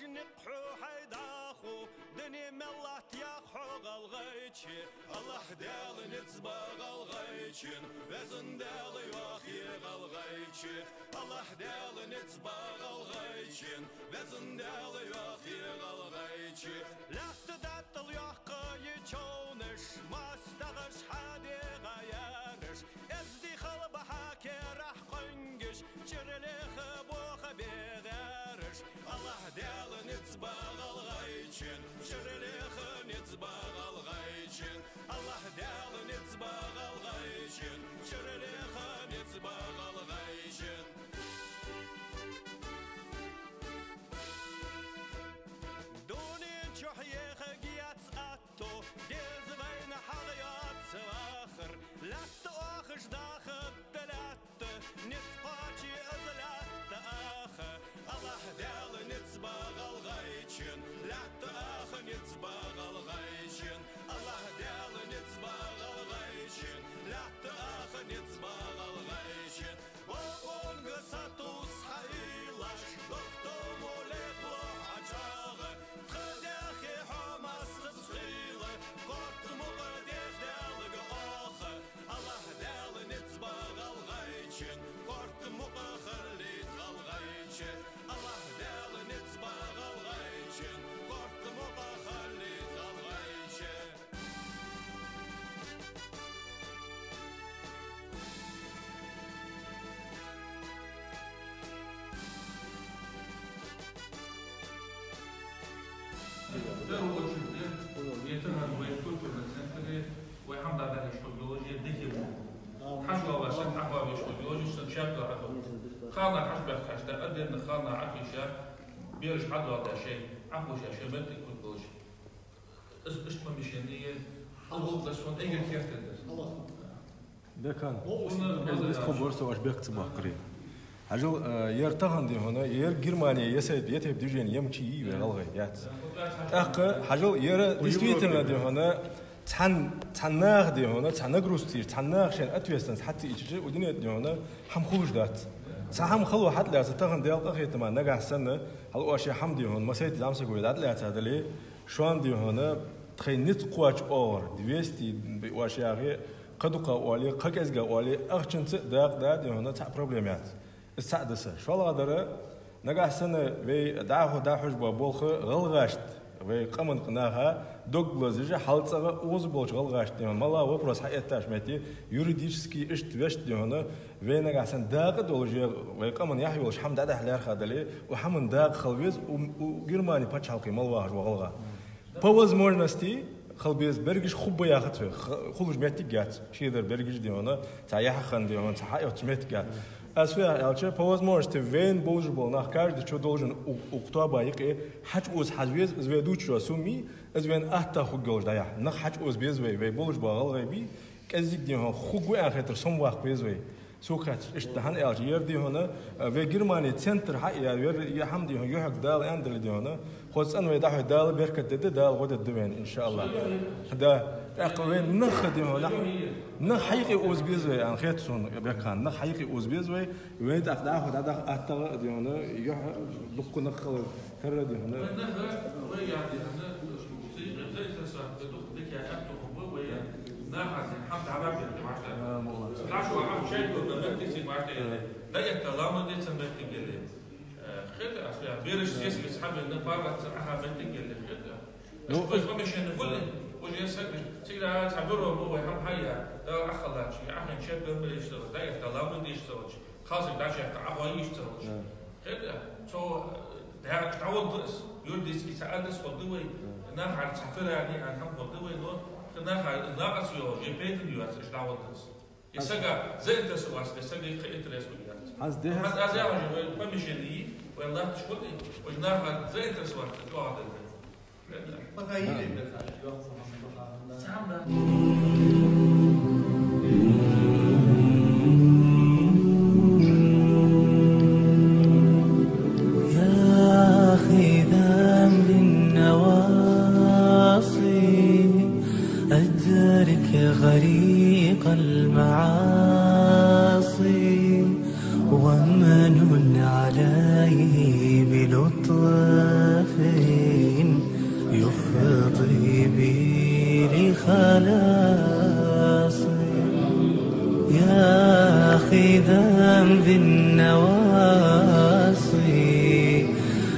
نقحو حيداخو دني ملات ياخو غلغيتشي الله دال نتزبا غلغيتشين وزن دال يوخي غلغيتشي الله دال نتزبا غلغيتشين وزن دال يوخي غلغيتشي لا تدات اليوخي يتشونش ما استغش حادي غيانش ازدي خلب حاكي راح قنقش جرلي خبوخ بيغارش الله دال نتزبا غلغيتشين جرلي نتزبا غلغيتشين الله دال نتزبا غلغيتشين جرلي نتزبا غلغيتشين دوني تشوحي خقيات سقطو ديز بين حغيات سواخر لا تواخش داخل تلات نتقاتي أزلات آخر الله دال نتزبا غلغيتشين لا تآخ نتزبا غلغيتشين الله دال نتزبا غلغيتشين لا تآخ نتزبا غلغيتشين وقون قصتوس حيلاش دكتو موليبلو عجاغة تخداخي حماس تسخيلة قرط مقديخ دالق آخة الله دال نتزبا غلغيتشين قرط مقخليت غلغيتشين الله دال نتزبا غلغيتشين قرط مقخليت غلغيتشين ده هو شده يتنهى ويكون في المسافة ويحمد على الاشتغلوجيا ديكي حشوة وسط حقوة باشتغلوجيا استنشاق لعقو خانا حشبه حشتا قد ان خانا عقيشة بيرش حد وضع شيء عقو شاشة بنتك كنتوجي اشتما مشانية الله لسون ايجا كيف تدرس ده كان بس خبرت واش بيك تبع قريب عجل يرتهن دي هنا ير جرمانيا يسد يتهب دجين يمشي ويغلغي يات اق حجل ير ديستريتنا دي هنا تناغ دي هنا تناغروستير تناغ شان اتويستنس حتى يجي ودنيا دي هنا حم خروج دات سهم خلو حد لا تتغن ديال قخيت ما نجح سنه هل اشي حمدي هون ما سيت زامسك ويدات لا تعدلي شوان دي هنا تخي نت قواج اور 200 واشياغي قدقه ولي قكزغا ولي اخشنت داق داد هنا تاع بروبليمات السادسه شو الغدر نجح سنه وي داخو حجبه بولخ غلغاشت وي قمن قناها دوغلوزجا حالصغه اوز بولش غلغاشت مالا вопрос حياتاش ماتي юридически اشت وشت هنا وي نجح سن داق دولجي وي قمن يحيولش حمد على حلار خدلي وحمن داق خلويز وجرماني باش حلقي مالواج وغلغا по возможности خلبيز برجش خب ياخذ خلوش ماتيجات شيدر برجش دي هنا تاع يحخن دي هنا تاع يوتماتيجات اسفيا الچه по возможности вен болжбол nach каждый что должен уктуа байق حج اوز حجويز زويدوچ سومي ازوين احتا خوغوج دايا نخ حج اوز بيزوي وي болжбол غلغبي كزيك دي هنا خوغو اخر سوم واخ بيزوي سوكات اشتهن الجير دي هنا في جرماني سنتر حق يا حمدي هنا يحق دال اندل دي هنا خص انو يدحو دال بركه دال غد الدوين ان شاء الله ده اقوين نخ دي هنا نخ حقيقي اوز بيزوي ان خيتسون بكان نخ حقيقي اوز بيزوي وين اخداه هذا اتا دي هنا يح دق نخ ترى دي هنا ناحد الحمد على ربي معشتها نعشوا عم شيء بمتكسي معشتها لا يتكلم دي سمتك اللي خد أصلا بيرش سياسي بسحب النفارة تسمعها بنتك اللي خد بس ما مش نقول وجه سكر سيدا تعبره هو هم حيا لا أخلاه شيء عشان شاب قبل يشتغل لا يتكلم دي يشتغل خاص يدعش يتعبوا يشتغل خد شو ده تعود درس يردس يساعدس خدوي ناحد سافر يعني عن هم خدوي نور ناقص يو جي بيتن يو اس دعوه درس يسقى زي درس واس يسقى يخي درس ويات از ده هذا از يا رجل ما مشي والله تشكرني وجناها زي درس واس تقعد ما غير يا اخي ذنب النواصي أدرك غريق المعاصي ومن عليه بلطف خلاصي يا أخي ذنبي النواصي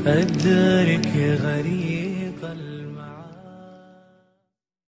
أدرك غريب